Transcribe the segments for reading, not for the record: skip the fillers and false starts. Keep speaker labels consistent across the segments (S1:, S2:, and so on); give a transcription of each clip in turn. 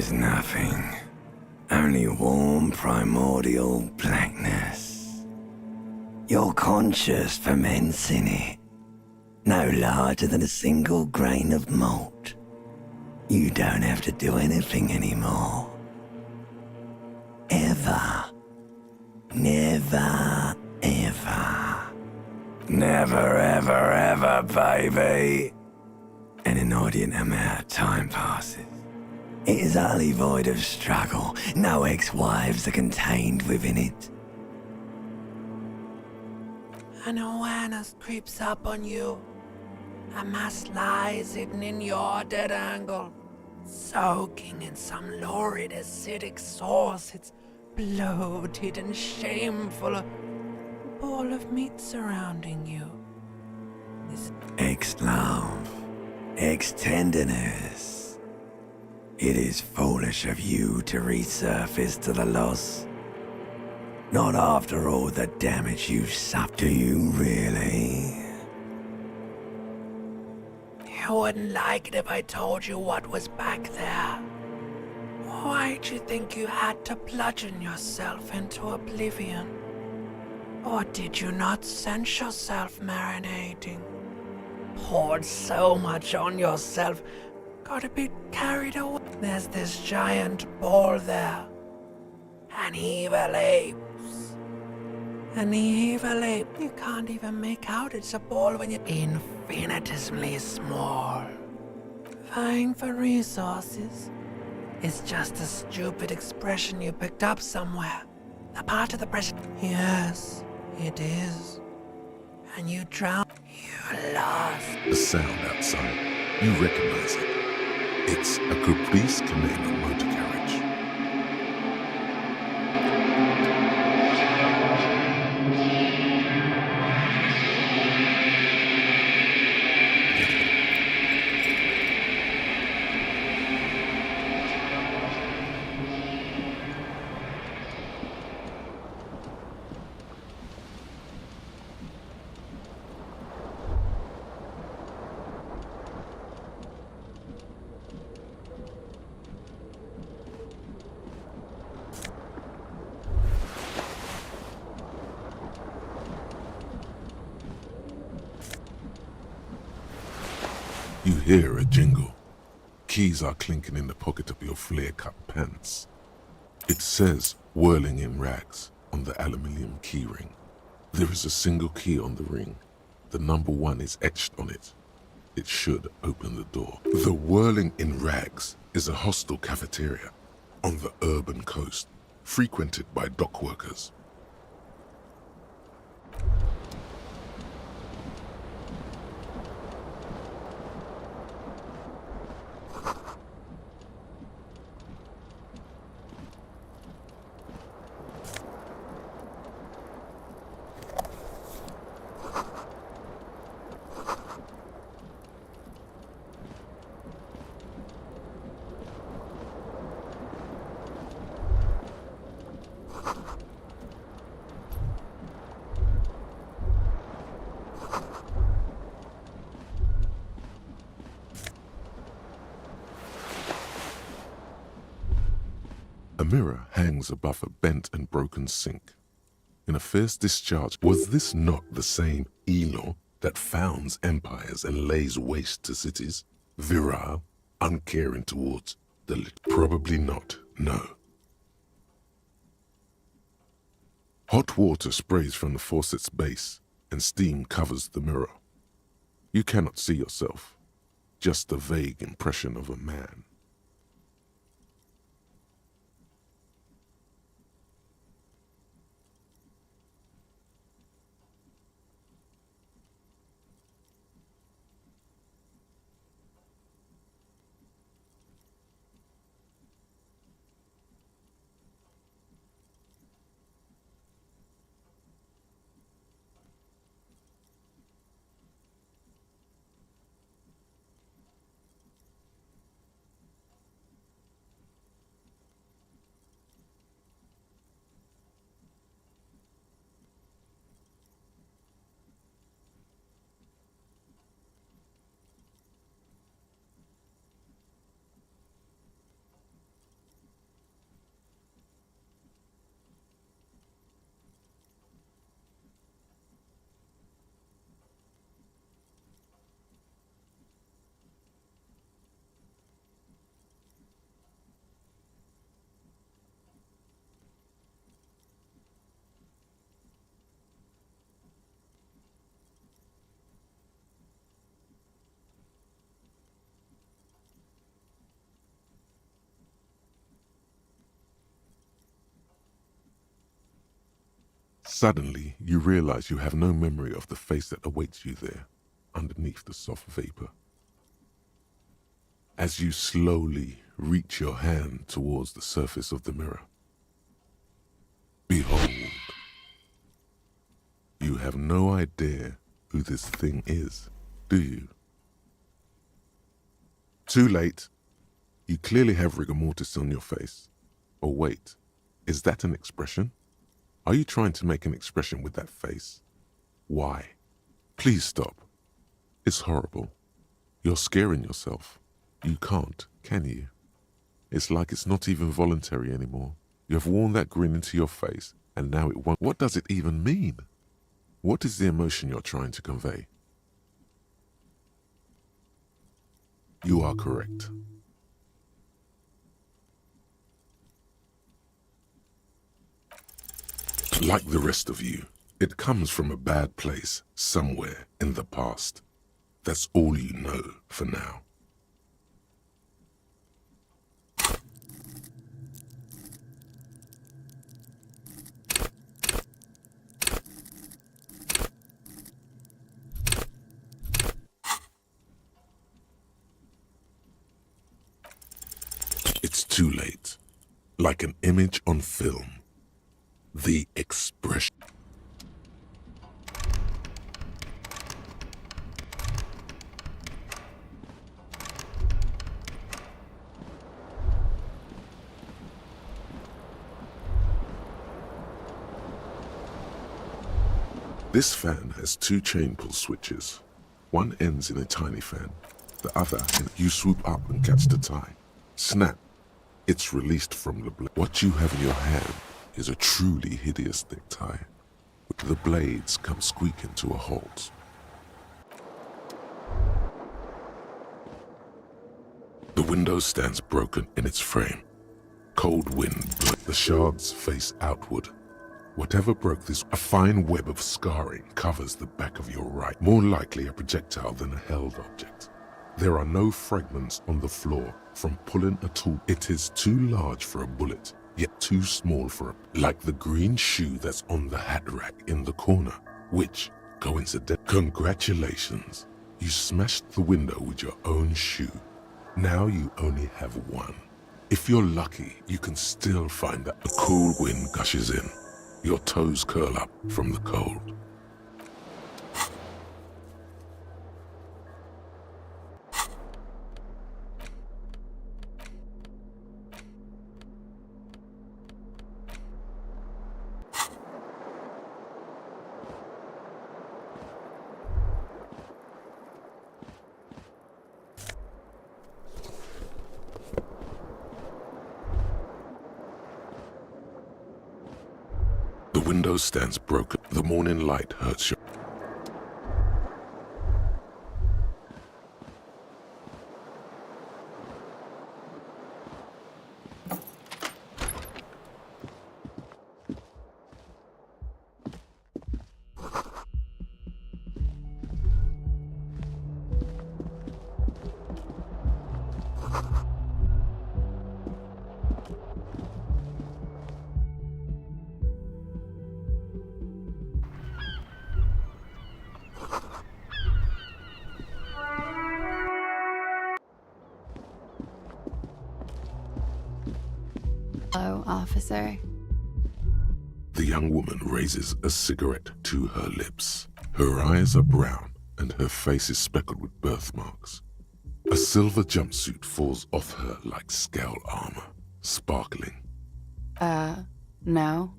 S1: is nothing. Only warm primordial blackness. Your conscious ferments in it. No larger than a single grain of malt. You don't have to do anything anymore. Ever. Never, ever. Never, ever, ever, baby. An inordinate amount of time passes. It is utterly void of struggle. No ex-wives are contained within it.
S2: An awareness creeps up on you. A mass lies hidden in your dead angle, soaking in some lurid acidic sauce. It's bloated and shameful, a ball of meat surrounding you.
S1: Ex-love, ex-tenderness. It is foolish of you to resurface to the loss. Not after all the damage you've suffered, do you really?
S2: You wouldn't like it if I told you what was back there. Why'd you think you had to bludgeon yourself into oblivion? Or did you not sense yourself marinating? Poured so much on yourself, got a bit carried away. There's this giant ball there. An evil ape. An evil ape. You can't even make out it's a ball when you're infinitesimally small. Vying for resources is just a stupid expression you picked up somewhere. A part of the pressure. Yes, it is. And you drown. You lost.
S3: The sound outside. You recognize it. It's a Caprice Canena motor carriage. You hear a jingle. Keys are clinking in the pocket of your flare-cut pants. It says, whirling in rags, on the aluminium keyring. There is a single key on the ring. The number 1 is etched on it. It should open the door. The whirling in rags is a hostel cafeteria on the urban coast, frequented by dock workers. A mirror hangs above a bent and broken sink. In a fierce discharge, was this not the same Elo that founds empires and lays waste to cities? Virile, uncaring towards the probably not, no. Hot water sprays from the faucet's base, and steam covers the mirror. You cannot see yourself, just a vague impression of a man. Suddenly, you realize you have no memory of the face that awaits you there, underneath the soft vapor. As you slowly reach your hand towards the surface of the mirror, behold, you have no idea who this thing is, do you? Too late. You clearly have rigor mortis on your face. Or wait, is that an expression? Are you trying to make an expression with that face? Why? Please stop. It's horrible. You're scaring yourself. You can't, can you? It's like it's not even voluntary anymore. You have worn that grin into your face, and now it won't. What does it even mean? What is the emotion you're trying to convey? You are correct. Like the rest of you, it comes from a bad place somewhere in the past. That's all you know for now. It's too late. Like an image on film. The expression. This fan has two chain pull switches. One ends in a tiny fan, the other in you swoop up and catch the tie. Snap. It's released from the blade. What you have in your hand is a truly hideous thick tie. The blades come squeaking to a halt. The window stands broken in its frame. Cold wind, the shards face outward. Whatever broke this, a fine web of scarring covers the back of your right, more likely a projectile than a held object. There are no fragments on the floor from pulling a tool. It is too large for a bullet, yet too small for a... Like the green shoe that's on the hat rack in the corner, which, coincidentally... Congratulations, you smashed the window with your own shoe. Now you only have one. If you're lucky, you can still find that. A cool wind gushes in. Your toes curl up from the cold. The window stands broken. The morning light hurts your...
S4: Hello, officer.
S3: The young woman raises a cigarette to her lips. Her eyes are brown and her face is speckled with birthmarks. A silver jumpsuit falls off her like scale armor, sparkling.
S4: No.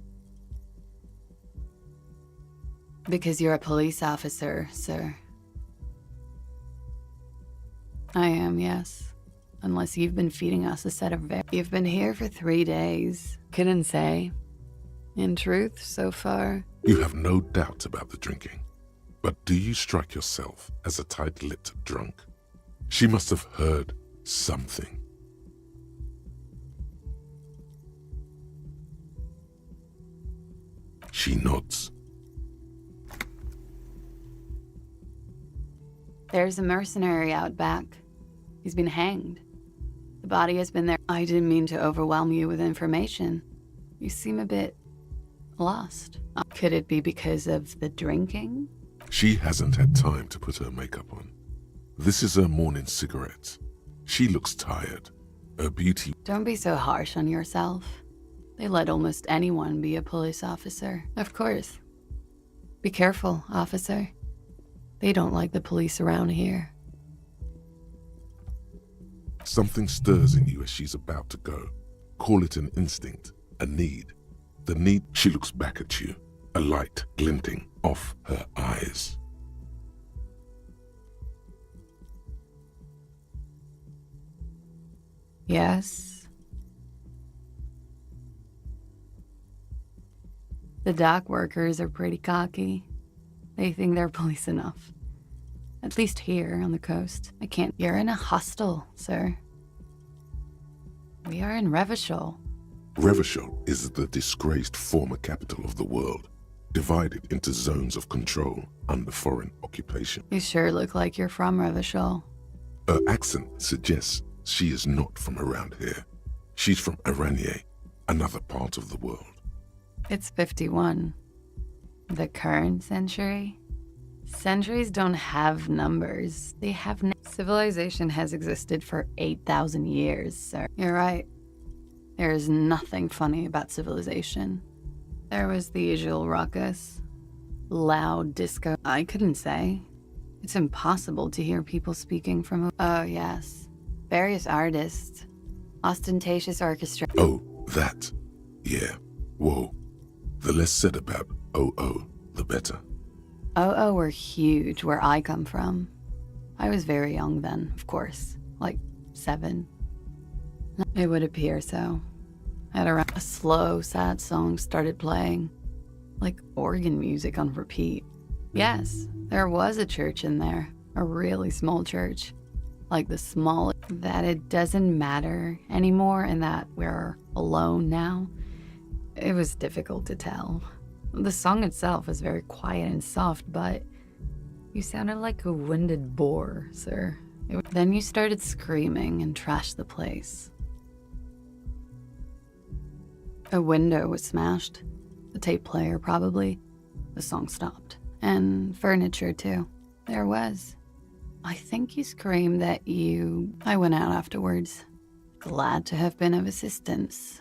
S4: Because you're a police officer, sir. I am, yes. Unless you've been feeding us a set of You've been here for 3 days. Couldn't say. In truth, so far...
S3: You have no doubt about the drinking. But do you strike yourself as a tight-lipped drunk? She must have heard something. She nods.
S4: There's a mercenary out back. He's been hanged. The body has been there. I didn't mean to overwhelm you with information. You seem a bit lost. Could it be because of the drinking?
S3: She hasn't had time to put her makeup on. This is her morning cigarette. She looks tired. Her beauty...
S4: Don't be so harsh on yourself. They let almost anyone be a police officer. Of course. Be careful, officer. They don't like the police around here.
S3: Something stirs in you as she's about to go. Call it an instinct, a need. The need... She looks back at you, a light glinting off her eyes.
S4: Yes. The dock workers are pretty cocky. They think they're police enough. At least here on the coast. I can't... You're in a hostel, sir. We are in Revachol.
S3: Revachol is the disgraced former capital of the world, divided into zones of control under foreign occupation.
S4: You sure look like you're from Revachol.
S3: Her accent suggests she is not from around here. She's from Aranye, another part of the world.
S4: It's 51. The current century? Centuries don't have numbers. They have... Civilization has existed for 8,000 years, sir. You're right. There is nothing funny about civilization. There was the usual ruckus. Loud disco. I couldn't say. It's impossible to hear people speaking from... Oh, yes. Various artists. Ostentatious orchestra.
S3: Oh, that. Yeah. Whoa. The less said about OO, the better.
S4: OO were huge where I come from. I was very young then, of course. Like 7. It would appear so. At around a slow, sad song started playing. Like organ music on repeat. Yes, there was a church in there. A really small church. Like the small... That it doesn't matter anymore and that we're alone now. It was difficult to tell. The song itself was very quiet and soft, but you sounded like a winded boar, sir. Then you started screaming and trashed the place. A window was smashed. The tape player, probably. The song stopped. And furniture, too. There was. I think you screamed that you... I went out afterwards. Glad to have been of assistance.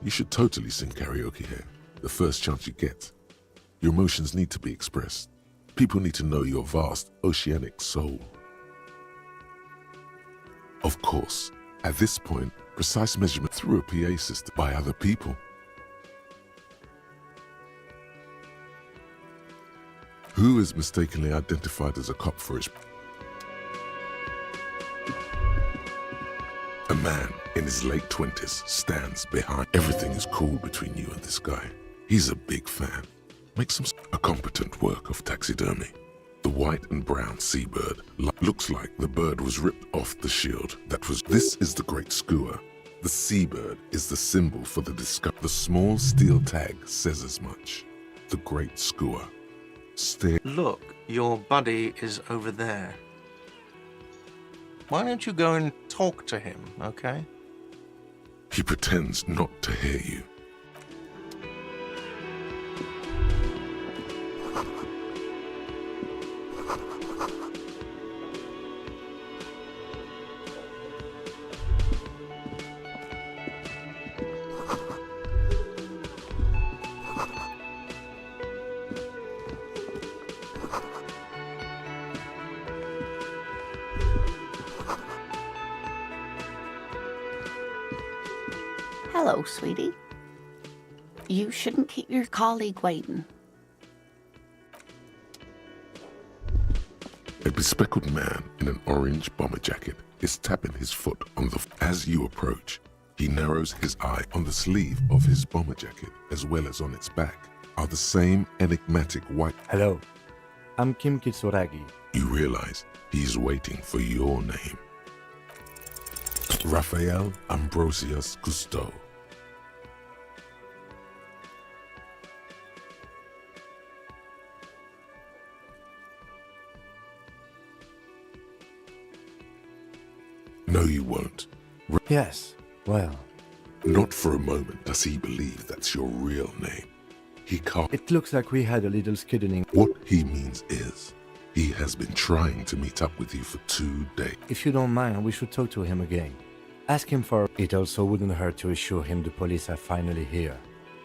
S3: You should totally sing karaoke here, the first chance you get. Your emotions need to be expressed. People need to know your vast, oceanic soul. Of course, at this point, precise measurement through a PA system by other people. Who is mistakenly identified as a cop for his... A man in his late 20s stands behind. Everything is cool between you and this guy. He's a big fan. Makes him a competent work of taxidermy. The white and brown seabird looks like the bird was ripped off the shield that was... This is the great skua. The seabird is the symbol for the discovery. The small steel tag says as much. The great skua.
S5: Look, your buddy is over there. Why don't you go and talk to him, okay?
S3: He pretends not to hear you.
S6: Hello, sweetie. You shouldn't keep your colleague waiting.
S3: A bespectacled man in an orange bomber jacket is tapping his foot on the... As you approach, he narrows his eye on the sleeve of his bomber jacket, as well as on its back, are the same enigmatic white...
S7: Hello, I'm Kim Kitsuragi.
S3: You realize he's waiting for your name. Raphael Ambrosius Cousteau. No, you won't.
S7: Yes, well...
S3: Not for a moment does he believe that's your real name. He can't...
S7: It looks like we had a little skidding.
S3: What he means is, he has been trying to meet up with you for 2 days.
S7: If you don't mind, we should talk to him again. Ask him for... It also wouldn't hurt to assure him the police are finally here.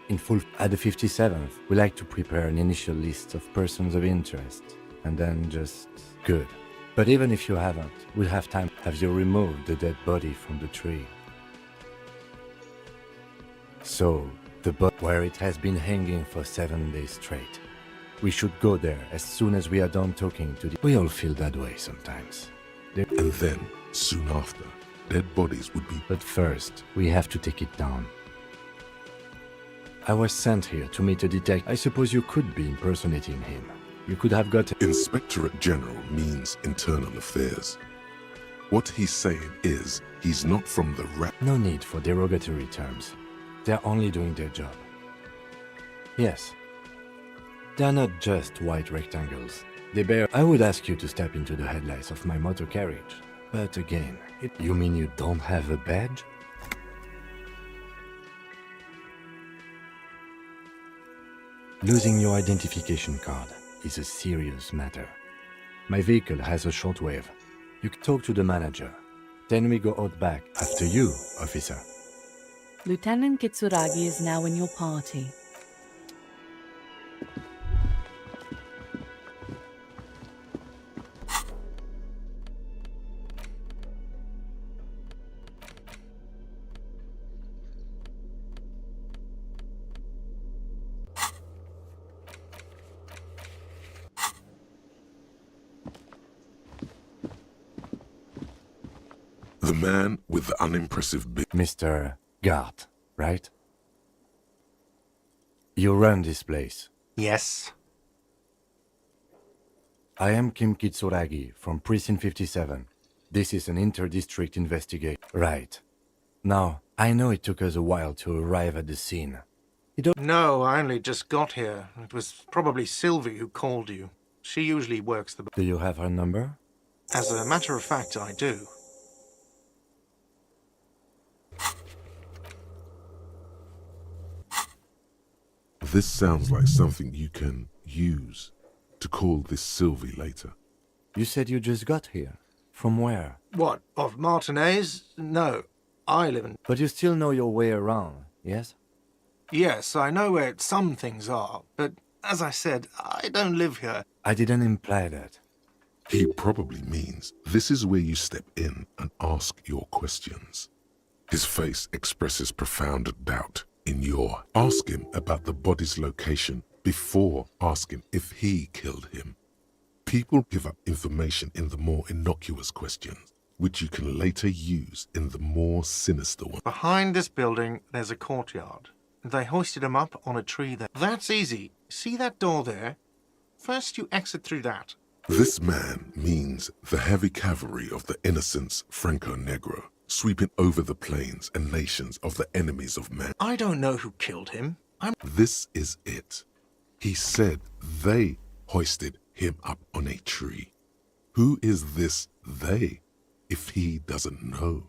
S7: In full... At the 57th, we like to prepare an initial list of persons of interest. And then just... Good. But even if you haven't, we'll have time to have you remove the dead body from the tree. So, the body where it has been hanging for 7 days straight. We should go there as soon as we are done talking to the... We all feel that way sometimes.
S3: And then, soon after, dead bodies would be...
S7: But first, we have to take it down. I was sent here to meet a detective. I suppose you could be impersonating him. You could have got...
S3: Inspectorate General means internal affairs. What he's saying is, he's not from the
S7: No need for derogatory terms. They're only doing their job. Yes. They're not just white rectangles. They bear... I would ask you to step into the headlights of my motor carriage. But again, you mean you don't have a badge? Losing your identification card is a serious matter. My vehicle has a shortwave. You can talk to the manager. Then we go out back. After you, officer.
S8: Lieutenant Kitsuragi is now in your party.
S3: The man with the unimpressive big...
S7: Mr. Gart, right? You run this place.
S5: Yes.
S7: I am Kim Kitsuragi from Precinct 57. This is an inter-district investigation. Right. Now, I know it took us a while to arrive at the scene.
S5: No, I only just got here. It was probably Sylvie who called you. She usually works the...
S7: Do you have her number?
S5: As a matter of fact, I do.
S3: This sounds like something you can use to call this Sylvie later.
S7: You said you just got here. From where?
S5: What, of Martinez? No, I live in...
S7: But you still know your way around, yes?
S5: Yes, I know where some things are, but as I said, I don't live here.
S7: I didn't imply that.
S3: He probably means this is where you step in and ask your questions. His face expresses profound doubt in your... Ask him about the body's location before asking if he killed him. People give up information in the more innocuous questions, which you can later use in the more sinister ones.
S5: Behind this building, there's a courtyard. They hoisted him up on a tree there. That's easy. See that door there? First you exit through that.
S3: This man means the heavy cavalry of the innocents Franco Negro, sweeping over the plains and nations of the enemies of man.
S5: I don't know who killed him.
S3: This is it. He said they hoisted him up on a tree. Who is this they, if he doesn't know?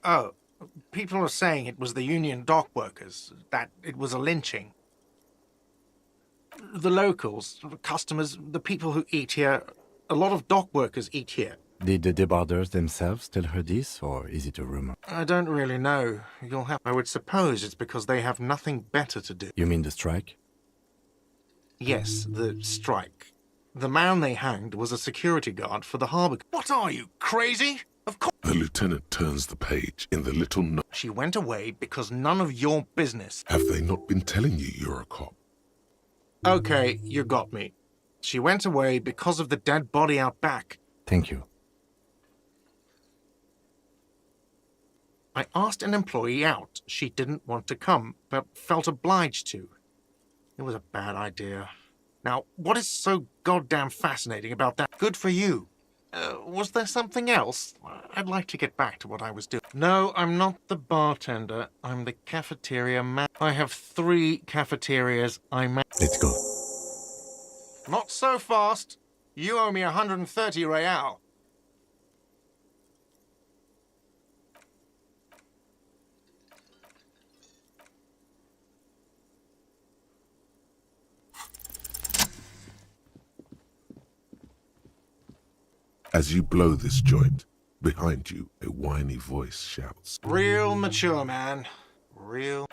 S5: Oh, people are saying it was the union dock workers, that it was a lynching. The locals, the customers, the people who eat here, a lot of dock workers eat here.
S7: Did the debarders themselves tell her this, or is it a rumor?
S5: I don't really know. I would suppose it's because they have nothing better to do.
S7: You mean the strike?
S5: Yes, the strike. The man they hanged was a security guard for the harbour. What are you, crazy? Of course.
S3: The lieutenant turns the page in the little note.
S5: She went away because none of your business.
S3: Have they not been telling you you're a cop?
S5: Okay, you got me. She went away because of the dead body out back.
S7: Thank you.
S5: I asked an employee out. She didn't want to come, but felt obliged to. It was a bad idea. Now, what is so goddamn fascinating about that? Good for you. Was there something else? I'd like to get back to what I was doing. No, I'm not the bartender. I'm the cafeteria man. I have 3 cafeterias I man.
S7: Let's go.
S5: Not so fast. You owe me 130 real.
S3: As you blow this joint, behind you, a whiny voice shouts.
S5: Real mature, man. Real.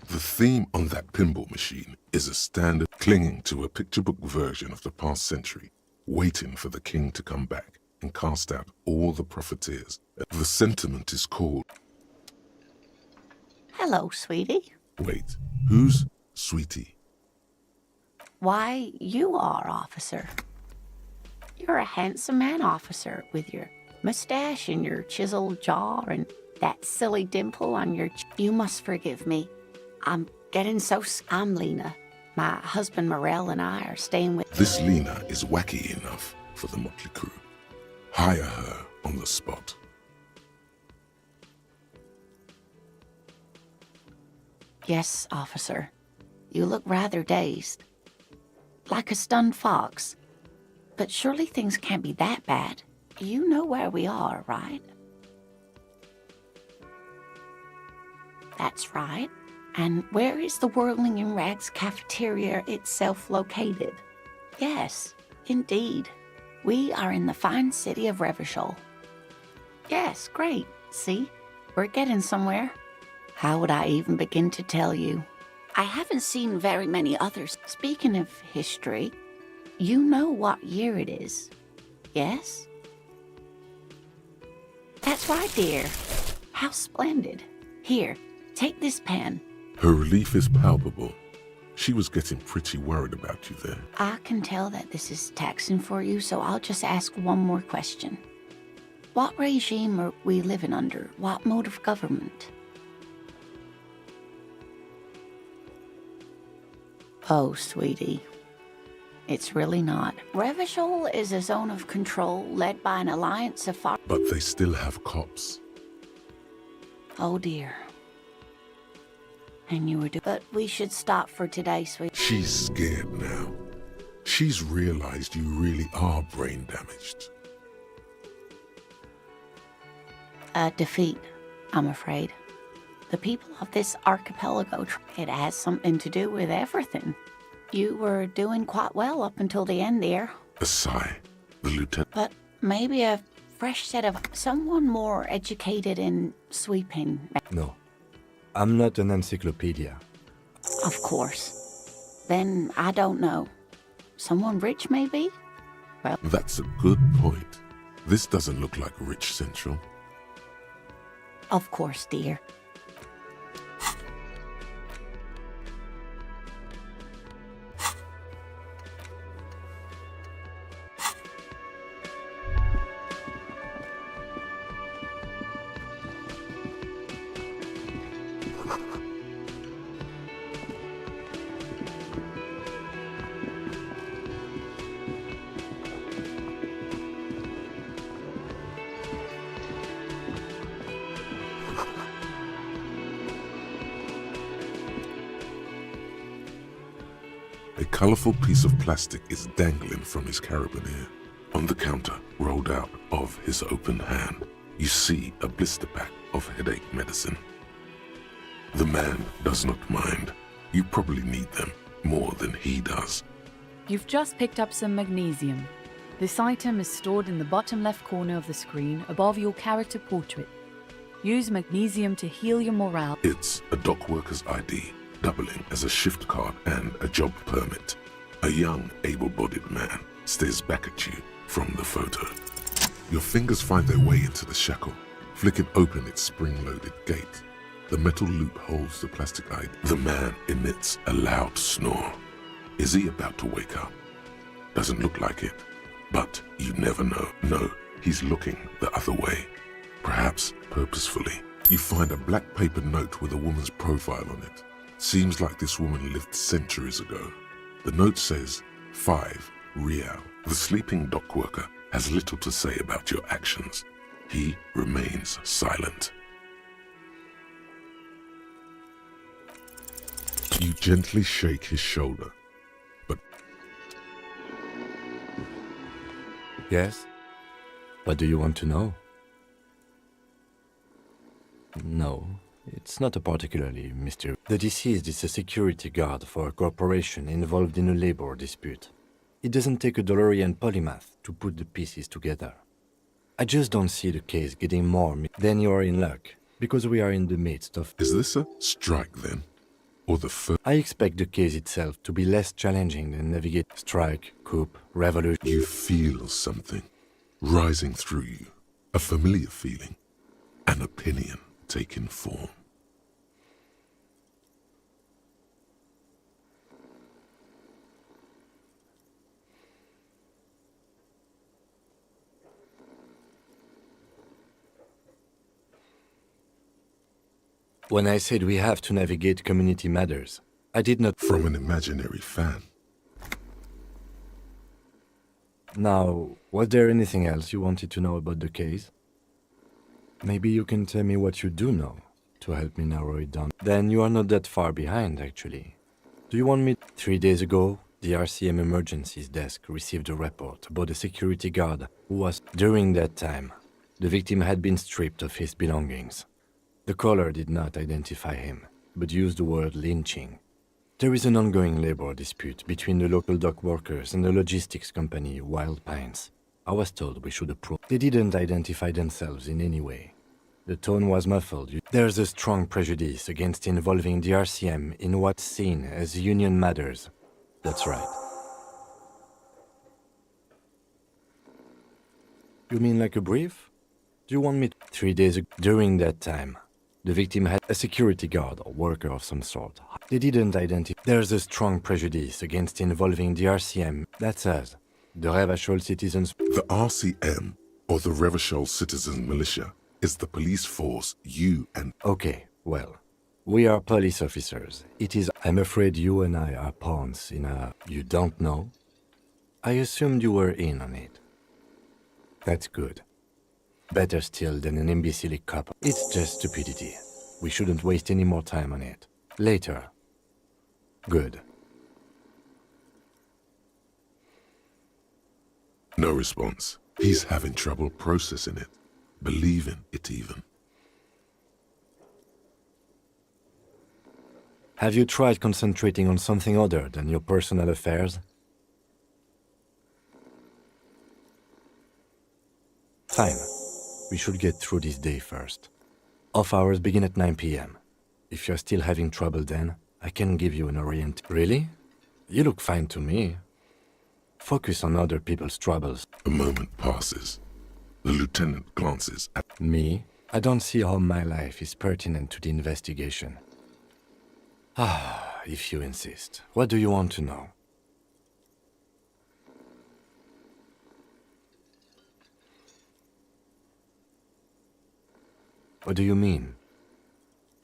S3: The theme on that pinball machine is a standard clinging to a picture book version of the past century, waiting for the king to come back and cast out all the profiteers. The sentiment is called...
S6: Hello, sweetie.
S3: Wait, who's Sweetie?
S6: Why, you are, officer. You're a handsome man, officer, with your mustache and your chiseled jaw and that silly dimple on your You must forgive me. I'm getting so... I'm Lena. My husband Morel and I are staying with...
S3: This Lena is wacky enough for the motley crew. Hire her on the spot.
S6: Yes, officer. You look rather dazed. Like a stunned fox. But surely things can't be that bad. You know where we are, right? That's right. And where is the Whirling in Rags cafeteria itself located? Yes, indeed. We are in the fine city of Revachol. Yes, great. See? We're getting somewhere. How would I even begin to tell you? I haven't seen very many others. Speaking of history, you know what year it is, yes? That's right, dear. How splendid. Here, take this pen.
S3: Her relief is palpable. She was getting pretty worried about you there.
S6: I can tell that this is taxing for you, so I'll just ask one more question. What regime are we living under? What mode of government? Oh, sweetie. It's really not. Revachol is a zone of control led by an alliance of far...
S3: But they still have cops.
S6: Oh, dear. And you were But we should stop for today, sweetie.
S3: She's scared now. She's realized you really are brain damaged.
S6: A defeat, I'm afraid. The people of this archipelago, it has something to do with everything. You were doing quite well up until the end there.
S3: A sigh. The lieutenant...
S6: But maybe a fresh set of someone more educated in sweeping.
S7: No, I'm not an encyclopedia.
S6: Of course. Then I don't know. Someone rich, maybe? Well...
S3: That's a good point. This doesn't look like Rich Central.
S6: Of course, dear.
S3: A colourful piece of plastic is dangling from his carabiner. On the counter, rolled out of his open hand, you see a blister pack of headache medicine. The man does not mind. You probably need them more than he does.
S8: You've just picked up some magnesium. This item is stored in the bottom left corner of the screen above your character portrait. Use magnesium to heal your morale.
S3: It's a dock worker's ID, doubling as a shift card and a job permit. A young, able-bodied man stares back at you from the photo. Your fingers find their way into the shackle, flicking open its spring-loaded gate. The metal loop holds the plastic eye. The man emits a loud snore. Is he about to wake up? Doesn't look like it, but you never know. No, he's looking the other way, perhaps purposefully. You find a black paper note with a woman's profile on it. Seems like this woman lived centuries ago. The note says, 5 Real. The sleeping dock worker has little to say about your actions. He remains silent. You gently shake his shoulder, but...
S7: Yes? What do you want to know? No, it's not a particularly mystery. The deceased is a security guard for a corporation involved in a labor dispute. It doesn't take a DeLorean polymath to put the pieces together. I just don't see the case getting more. Then you are in luck, because we are in the midst of...
S3: Is this a strike then? Or the first?
S7: I expect the case itself to be less challenging than navigate strike, coup, revolution.
S3: You feel something rising through you, a familiar feeling, an opinion taking form.
S7: When I said we have to navigate community matters, I did not...
S3: From an imaginary fan.
S7: Now, was there anything else you wanted to know about the case? Maybe you can tell me what you do know, to help me narrow it down. Then you are not that far behind, actually. Do you want me... 3 days ago, the RCM Emergencies Desk received a report about a security guard who was... During that time, the victim had been stripped of his belongings. The caller did not identify him, but used the word lynching. There is an ongoing labor dispute between the local dock workers and the logistics company Wild Pines. I was told we should approach. They didn't identify themselves in any way. The tone was muffled. There's a strong prejudice against involving the RCM in what's seen as union matters. That's right. You mean like a brief? Do you want me... 3 days ago, during that time, the victim had a security guard or worker of some sort. They didn't identify. There's a strong prejudice against involving the RCM. That's us, the Revachol Citizens.
S3: The RCM, or the Revachol Citizen Militia, is the police force you and...
S7: Okay, well, we are police officers. It is... I'm afraid you and I are pawns in a... You don't know? I assumed you were in on it. That's good. Better still than an imbecilic couple. It's just stupidity. We shouldn't waste any more time on it. Later. Good.
S3: No response. He's having trouble processing it, believing it even.
S7: Have you tried concentrating on something other than your personal affairs? Fine. We should get through this day first. Off hours begin at 9 p.m. If you're still having trouble then, I can give you an orient. Really? You look fine to me. Focus on other people's troubles.
S3: A moment passes. The lieutenant glances at...
S7: Me? I don't see how my life is pertinent to the investigation. Ah, if you insist. What do you want to know? What do you mean?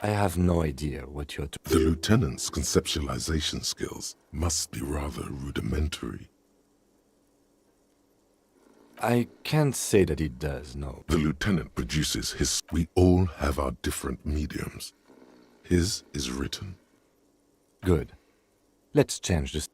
S7: I have no idea what you're...
S3: The lieutenant's conceptualization skills must be rather rudimentary.
S7: I can't say that it does, no.
S3: The lieutenant produces his... We all have our different mediums. His is written.
S7: Good. Let's change this.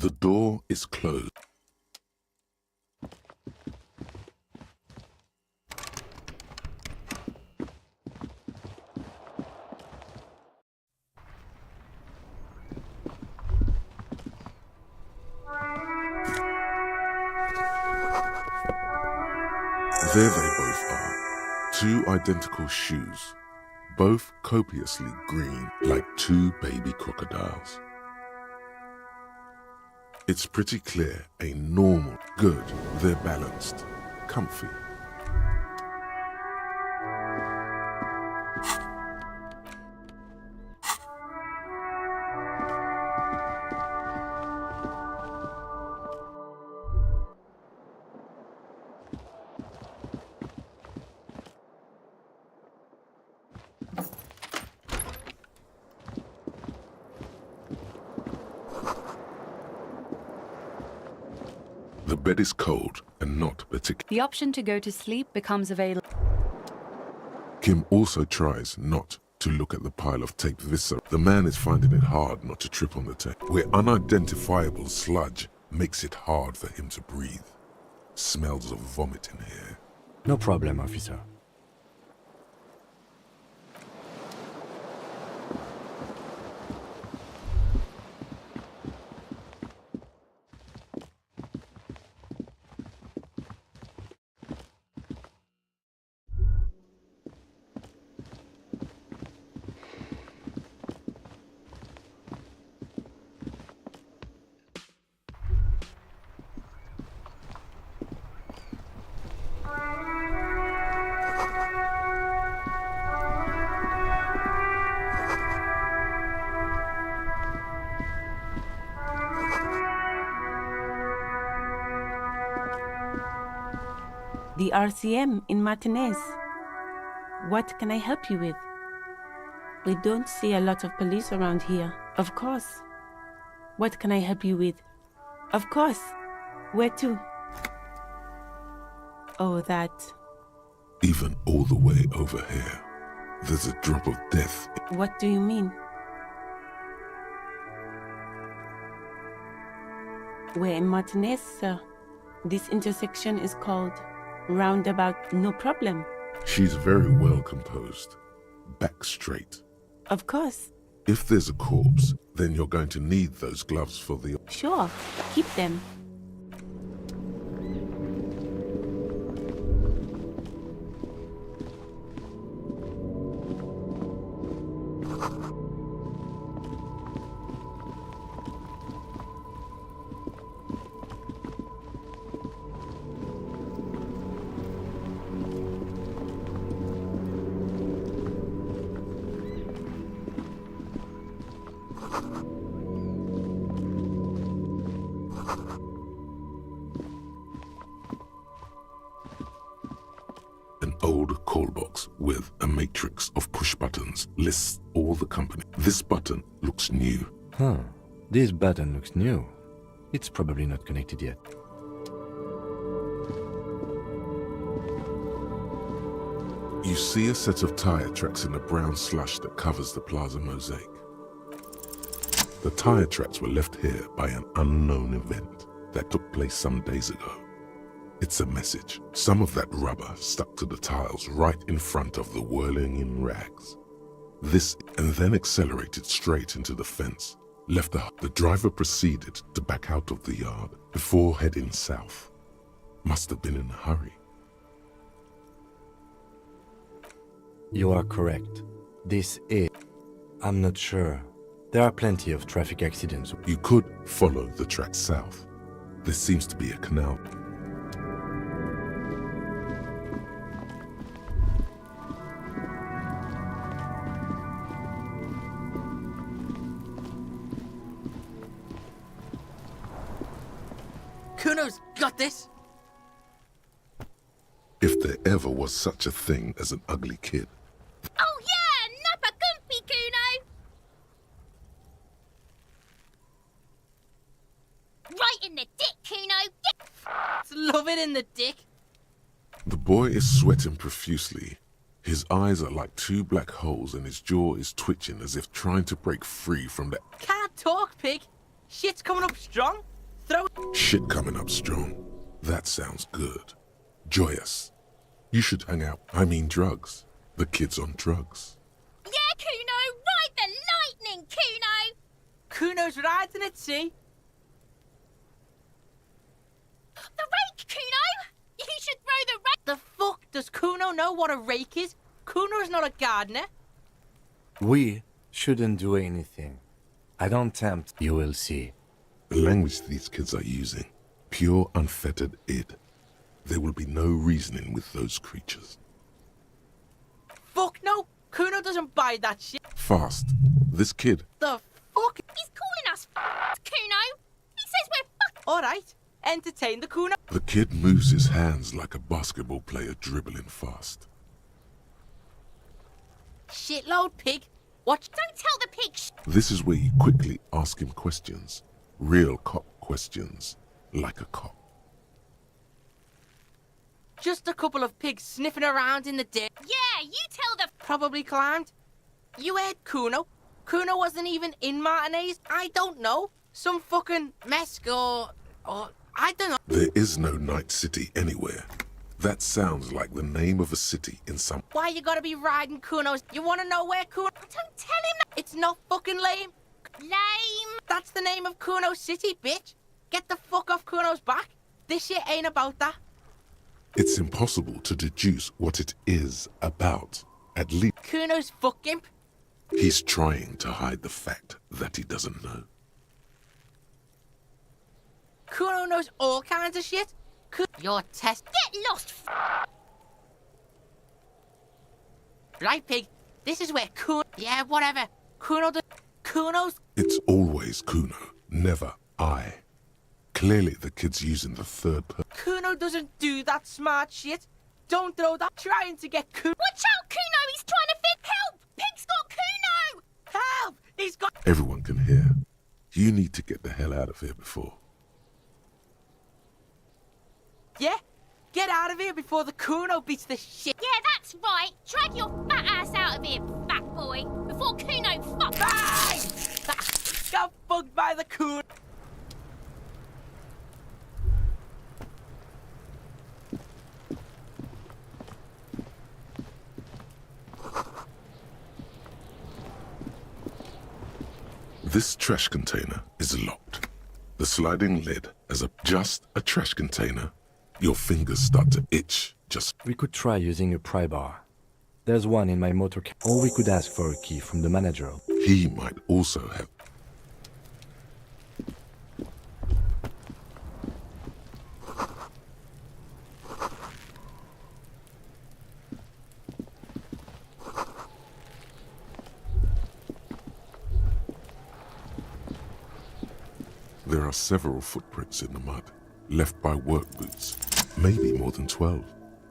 S3: The door is closed. There they both are, two identical shoes, both copiously green like two baby crocodiles. It's pretty clear a normal, good, they're balanced, comfy. The bed is cold and not particular.
S8: The option to go to sleep becomes available.
S3: Kim also tries not to look at the pile of taped viscera. The man is finding it hard not to trip on the tape, where unidentifiable sludge makes it hard for him to breathe. Smells of vomit in here.
S7: No problem, officer.
S9: The RCM in Martinez. What can I help you with? We don't see a lot of police around here. Of course. What can I help you with? Of course. Where to? Oh, that.
S3: Even all the way over here, there's a drop of death.
S9: What do you mean? We're in Martinez, sir. This intersection is called Roundabout No Problem.
S3: She's very well composed, back straight.
S9: Of course.
S3: If there's a corpse, then you're going to need those gloves for the...
S9: Sure. Keep them.
S3: An old call box with a matrix of push buttons lists all the company. This button looks new.
S7: Huh. This button looks new. It's probably not connected yet.
S3: You see a set of tire tracks in the brown slush that covers the plaza mosaic. The tire tracks were left here by an unknown event that took place some days ago. It's a message. Some of that rubber stuck to the tiles right in front of the whirling in rags. This and then accelerated straight into the fence. The driver proceeded to back out of the yard before heading south. Must have been in a hurry.
S7: You are correct. This is... I'm not sure. There are plenty of traffic accidents.
S3: You could follow the track south. There seems to be a canal.
S2: Kuno's got this!
S3: If there ever was such a thing as an ugly kid.
S10: Oh yeah, Nappa Gumpy, Kuno! Right in the dick, Kuno!
S2: Love it in the dick!
S3: The boy is sweating profusely. His eyes are like two black holes and his jaw is twitching as if trying to break free from the...
S2: Can't talk, pig! Shit's coming up strong!
S9: Throw
S3: Shit coming up strong. That sounds good. Joyous. You should hang out. I mean drugs. The kid's on drugs.
S10: Yeah, Kuno, ride the lightning, Kuno!
S9: Kuno's riding at sea.
S10: The rake, Kuno! You should throw the rake!
S9: The fuck does Kuno know what a rake is? Kuno's not a gardener.
S7: We shouldn't do anything. I don't tempt, you will see.
S3: The language these kids are using. Pure, unfettered id. There will be no reasoning with those creatures.
S9: Fuck no! Kuno doesn't buy that shit.
S3: Fast. This kid.
S9: The fuck?
S10: He's calling us Kuno! He says we're fuck...
S9: Alright, entertain the Kuno.
S3: The kid moves his hands like a basketball player dribbling fast.
S9: Shitload pig. Watch.
S10: Don't tell the pig
S3: This is where you quickly ask him questions. Real cop questions. Like a cop.
S9: Just a couple of pigs sniffing around in the dirt.
S10: Yeah, you tell the...
S9: Probably climbed. You heard Kuno. Kuno wasn't even in Martinez. I don't know. Some fucking mesk or I don't know.
S3: There is no Night City anywhere. That sounds like the name of a city in some...
S9: Why you gotta be riding Kuno's? You wanna know where Kuno...
S10: Don't tell him that...
S9: It's not fucking lame.
S10: Lame!
S9: That's the name of Kuno City, bitch. Get the fuck off Kuno's back. This shit ain't about that.
S3: It's impossible to deduce what it is about. At least
S9: Kuno's fucking...
S3: he's trying to hide the fact that he doesn't know.
S9: Kuno knows all kinds of shit. Your test...
S10: Get lost,
S9: Right, pig. This is where Kuno... Yeah, whatever. Kuno's...
S3: It's always Kuno, never I. Clearly the kid's using the third person.
S9: Kuno doesn't do that smart shit. Don't throw that trying to get Kuno.
S10: Watch out, Kuno! He's trying to fit... Help! Pig's got Kuno!
S9: Help! He's got...
S3: Everyone can hear. You need to get the hell out of here before.
S9: Yeah? Get out of here before the Kuno beats the shit.
S10: Yeah, that's right. Drag your fat ass out of here, fat boy, before Kuno fucks...
S9: Bang! Got fucked by the Kuno.
S3: This trash container is locked. The sliding lid as just a trash container. Your fingers start to itch.
S7: We could try using a pry bar. There's one in my motor car. Or we could ask for a key from the manager.
S3: He might also have. There are several footprints in the mud, left by work boots. Maybe more than 12.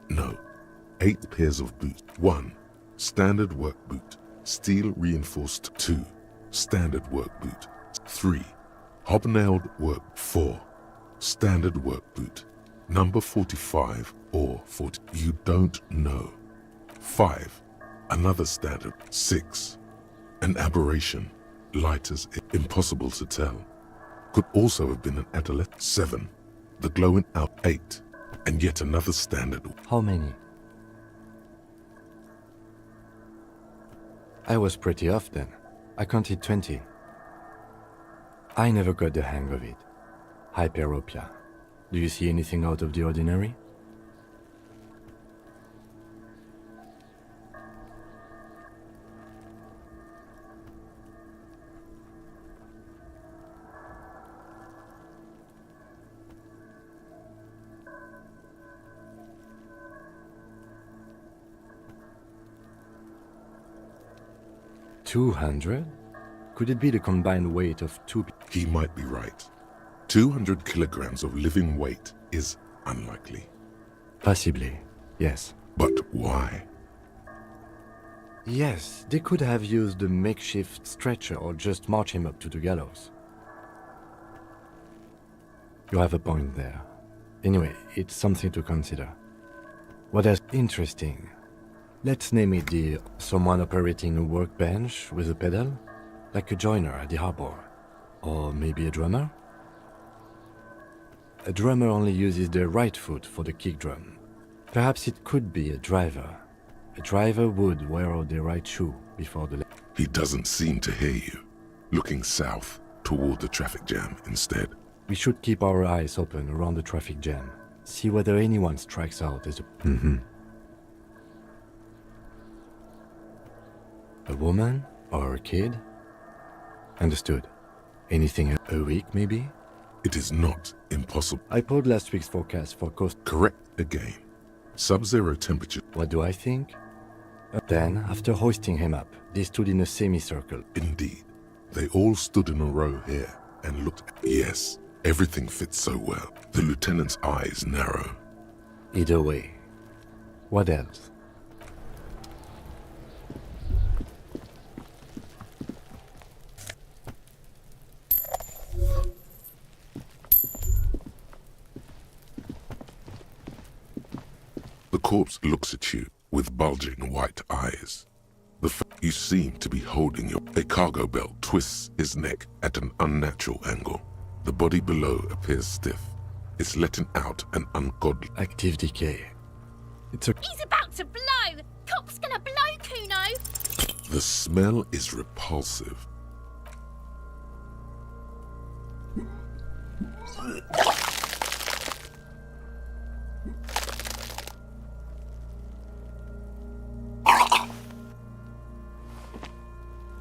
S3: No, 8 pairs of boots. 1. Standard work boot. Steel reinforced. 2. Standard work boot. 3. Hobnailed work. 4. Standard work boot. Number 45 or 40. You don't know. 5. Another standard. 6. An aberration. Light as impossible to tell. Could also have been an adolescent. 7. The glowing out. 8. And yet another standard.
S7: How many? I was pretty off then. I counted 20. I never got the hang of it. Hyperopia. Do you see anything out of the ordinary? $200? Could it be the combined weight of 2 people?
S3: He might be right. 200 kilograms of living weight is unlikely.
S7: Possibly, yes.
S3: But why?
S7: Yes, they could have used a makeshift stretcher or just march him up to the gallows. You have a point there. Anyway, it's something to consider. What else? Interesting. Let's name it the someone operating a workbench with a pedal, like a joiner at the harbor. Or maybe a drummer? A drummer only uses their right foot for the kick drum. Perhaps it could be a driver. A driver would wear out their right shoe before the left.
S3: He doesn't seem to hear you, looking south toward the traffic jam instead.
S7: We should keep our eyes open around the traffic jam. See whether anyone strikes out as a... A woman or a kid? Understood. Anything a week, maybe?
S3: It is not impossible.
S7: I pulled last week's forecast for coast.
S3: Correct again. Sub-zero temperature.
S7: What do I think? Then, after hoisting him up, they stood in a semicircle.
S3: Indeed. They all stood in a row here and looked. Yes, everything fits so well. The lieutenant's eyes narrow.
S7: Either way. What else?
S3: The corpse looks at you with bulging white eyes. You seem to be holding a cargo belt twists his neck at an unnatural angle. The body below appears stiff. It's letting out an ungodly
S7: Active decay. It's a...
S10: He's about to blow! Cop's gonna blow, Kuno!
S3: The smell is repulsive.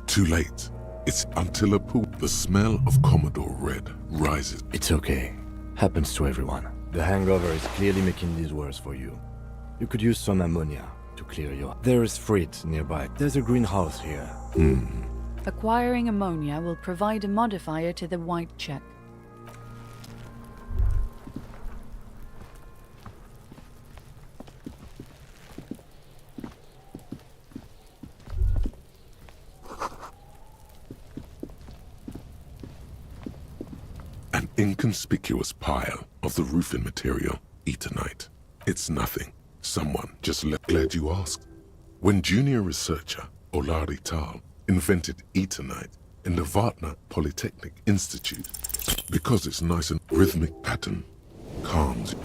S3: Too late. It's until a pool. The smell of Commodore Red rises.
S7: It's okay. Happens to everyone. The hangover is clearly making this worse for you. You could use some ammonia to clear your... There is freight nearby. There's a greenhouse here.
S8: Acquiring ammonia will provide a modifier to the white check.
S3: An inconspicuous pile of the roofing material, Eternite. It's nothing. Someone just glad you asked. When junior researcher Olari Tal invented Eternite in the Vartna Polytechnic Institute, because its nice and rhythmic pattern calms you.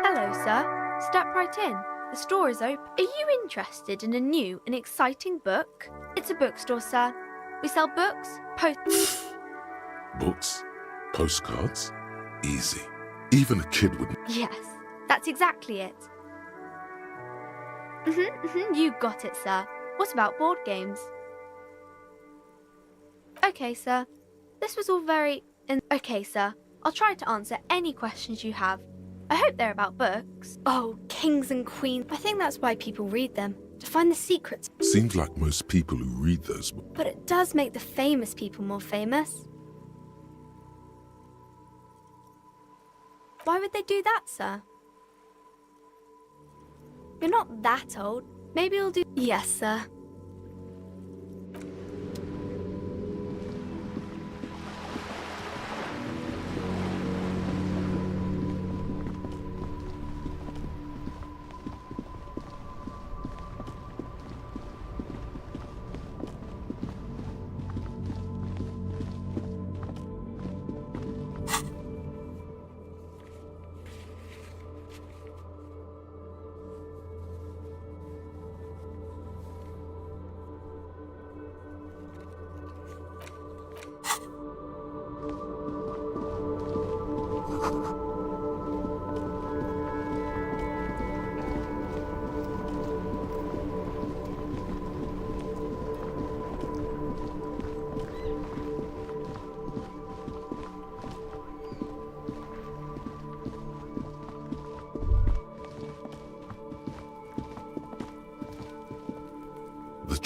S11: Hello, sir. Step right in. The store is open. Are you interested in a new and exciting book? It's a bookstore, sir. We sell books,
S3: Books? Postcards? Easy. Even a kid would...
S11: Yes, that's exactly it. You got it, sir. What about board games? Okay, sir. This was all very... Okay, sir. I'll try to answer any questions you have. I hope they're about books. Oh, kings and queens. I think that's why people read them, to find the secrets.
S3: Seems like most people who read those books.
S11: But it does make the famous people more famous. Why would they do that, sir? You're not that old. Maybe you'll do... Yes, sir.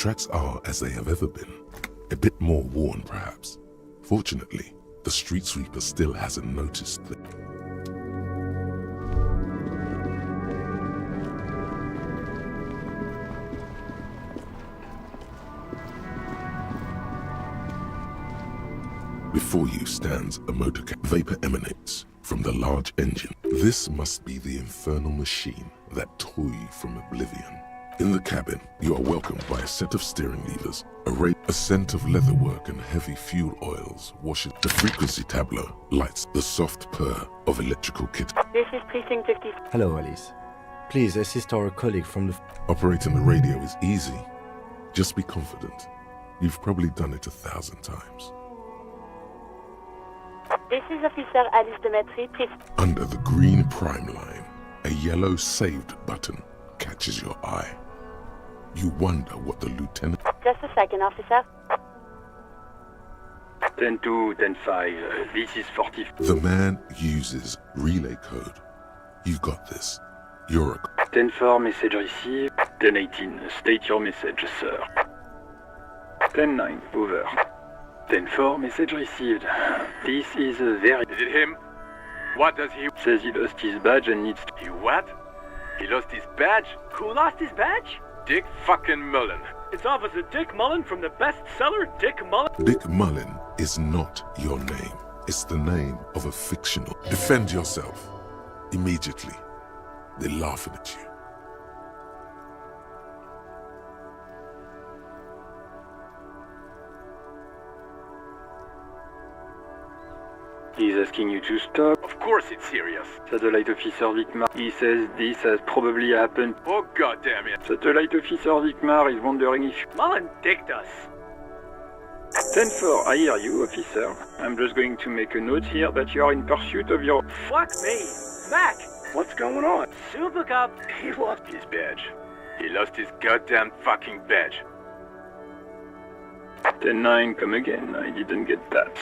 S3: tracks are as they have ever been. A bit more worn, perhaps. Fortunately, the street sweeper still hasn't noticed that. Before you stands a motorcab. Vapor emanates from the large engine. This must be the infernal machine that tore you from oblivion. In the cabin, you are welcomed by a set of steering levers, a scent of leatherwork and heavy fuel oils washes. The frequency tableau lights the soft purr of electrical kit.
S12: This is Precinct 50.
S7: Hello, Alice. Please assist our colleague from the...
S3: Operating the radio is easy. Just be confident. You've probably done it 1,000 times.
S12: This is Officer Alice Demetri.
S3: Under the green prime line, a yellow saved button catches your eye. You wonder what the lieutenant...
S12: Just a second, officer.
S13: 10-2, 10-5, this is 40...
S3: The man uses relay code. You got this. You're a...
S13: 10-4, message received. 10-18, state your message, sir. 10-9, over. 10-4, message received. This is a very...
S14: Is it him? What does he...
S13: Says he lost his badge and needs to...
S14: He what? He lost his badge?
S15: Who lost his badge?
S14: Dick fucking Mullen.
S15: It's Officer Dick Mullen from the bestseller Dick Mullen.
S3: Dick Mullen is not your name. It's the name of a fictional... Defend yourself. Immediately. They're laughing at you.
S13: He's asking you to stop.
S14: Of course it's serious.
S13: Satellite Officer Vicmar. He says this has probably happened.
S14: Oh goddamn it.
S13: Satellite Officer Vicmar is wondering if...
S15: Mullen dicked us.
S13: 10-4, I hear you, officer. I'm just going to make a note here that you are in pursuit of your...
S15: Fuck me. Mac.
S13: What's going on?
S15: Super Cup.
S14: He lost his badge. He lost his goddamn fucking badge.
S13: 10-9, come again. I didn't get that.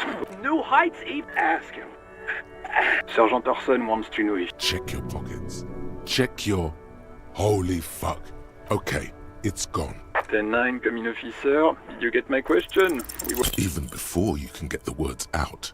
S15: New Heights, Eve.
S13: Ask him. Sergeant Orson wants to know if...
S3: Check your pockets. Check your... Holy fuck. Okay, it's gone.
S13: 10-9, come in, officer. Did you get my question?
S3: Even before you can get the words out,